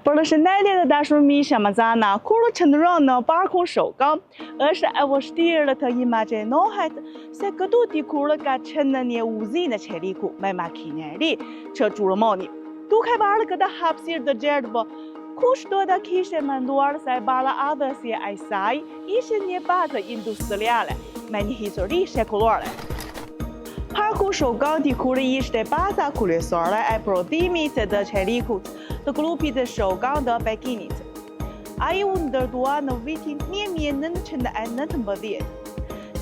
Përshëndetje të dashur miq Amazana, kur qëndron në parkun Shogang, është e vështirë të imagjinohet se këtu dikur ka qenë një uzinë qeliku me makinë e ri që turmoni. Duke parë këtë hapësirë të gjerë, kush do të kishte menduar se baraadhësia e saj ishte një bazë industriale me një histori shekullore. Parku Shogang dikur ishte baza kryesore e prodhimit të qelikut të grupit të Shogang të Pekinit. Ai u ndërtua në vitin 1919.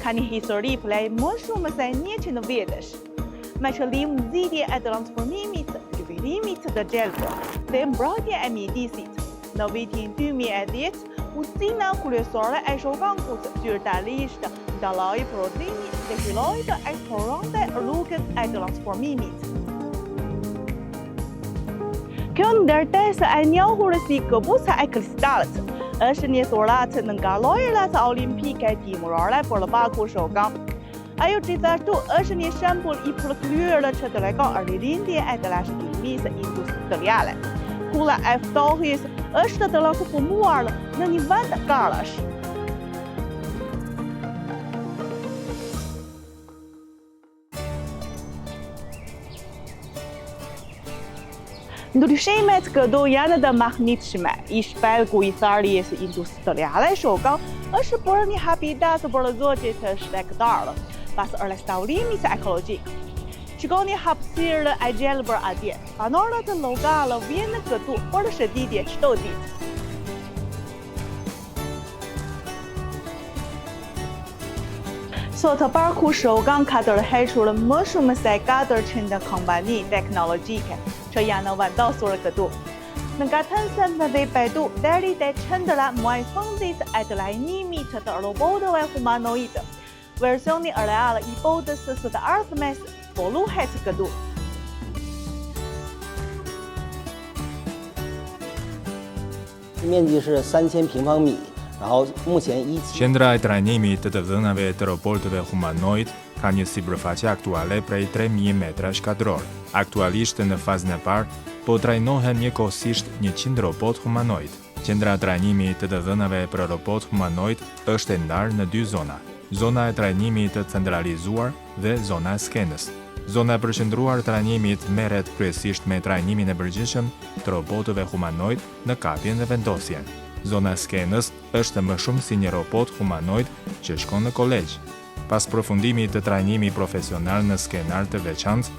Ka një histori plej më shumë se 100 vjetësh, me qëllim nxitje e transformimit, zhvillimit të gjelbër dhe mbrojtje e mjedisit. Në vitin 2010, uzina kryesore e Shogangut zyrtarisht ndaloi prodhimin dhe filloi të eksplorante rrugët e transformimit. Kjo ndërtesë e njohur si këpuca e kristallit është një dhuratë nga lojrat olimpike timurore për parkun Shogang. Ajo gjithashtu është një shembull i përkryer që tregon ririndje e trashëgimisë industriale. Kula e ftohjes është të transformuar në një vend garash. Ndryshimet këtu janë të mahnitshme. I shpelgu i tharjes industriale Shogang është për një habitat për zogjit të shtektarë pas restaurimit ekologjik. Shikoni hapësirë e gjelbër atje. Banorët lokale vijnë këtu për shëtitje çdo ditë. Sot parku Shogang ka tërhequr më shumë se 400 kompani teknologjike që janë vendosur këtu. Nga Tencent dhe Baidu deri te qendra muajfundit e të lajmimit të robotëve humanoid. Versioni real i botës së të ardhmes zhvillohet këtu. Mendi është 3000 平方米. Qendra e trajnimit të dhënave të robotëve humanoid ka një sipërfaqe aktuale prej 3000 metra shkadror. Aktualisht në fazën e parë po trajnohen njëkohësisht 100 robot humanoid. Qendra e trajnimit të dhënave për robot humanoid është e ndarë në 2 zona: zona e trajnimit të centralizuar dhe zona e skenës. Zona e përqendruar trajnimit merret kryesisht me trajnimin e përgjithshëm të robotëve humanoid në kapjen dhe vendosjen. Zona e skenës është më shumë si një robot humanoid që shkon në kolegj. Pas përfundimit të trajnimit profesional në skenar të veçantë,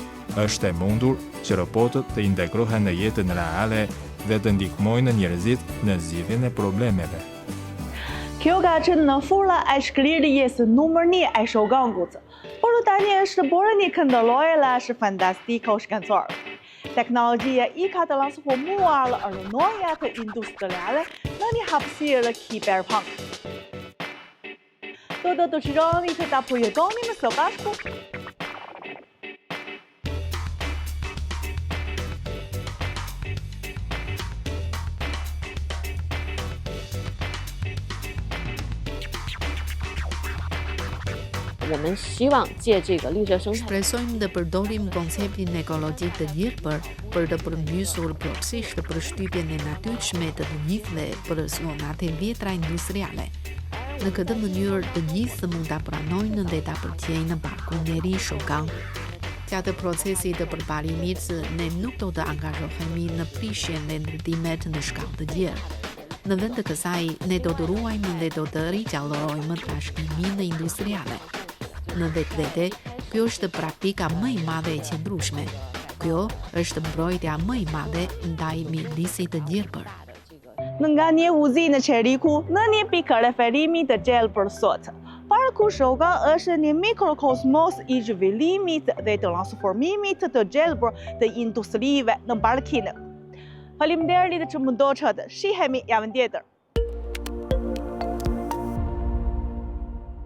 është e mundur që robotët të integrohen në jetën reale dhe të ndihmojnë njerëzit në zgjidhjen e problemeve. Kjo ka qenë në fura e shkrirjes numër 1 e Shogangut, por tani është bërë një këndëllojë fantastike shkencor. Teknologjia i ka transformuar rrënojat industriale në një hapësirë cyberpunk. Do të dëshironi të ta përjetoni së bashku? Shpresojmë të përdorim konceptin ekologjik të gjelbër për të përmbysur plotësisht përshtypjen e natyrshme të gjithëve për zonat e vjetra industriale. Në këtë mënyrë të gjithë mund ta pranojnë dhe ta përqejnë parkun e ri Shogang. Gjatë procesit të përparimit, ne nuk do të angazhohemi në prishjen dhe ndërtimet në shkallë të gjerë. Në vend të kësaj, ne do të ruajmë dhe do të rigjallërojmë trashëgiminë industriale. Në vetvete, kjo është praktika më e madhe e qëndrueshme. Kjo është mbrojtja më e madhe ndaj mjedisit të gjelbër. Nga një uzinë qeliku në një pikë referimi të gjelbër sot. Parku Shogang është një mikrokosmos i zhvillimit dhe transformimit të gjelbër të industrive në Pekin. Faleminderit që më ndoqët. Shihemi javën tjetër.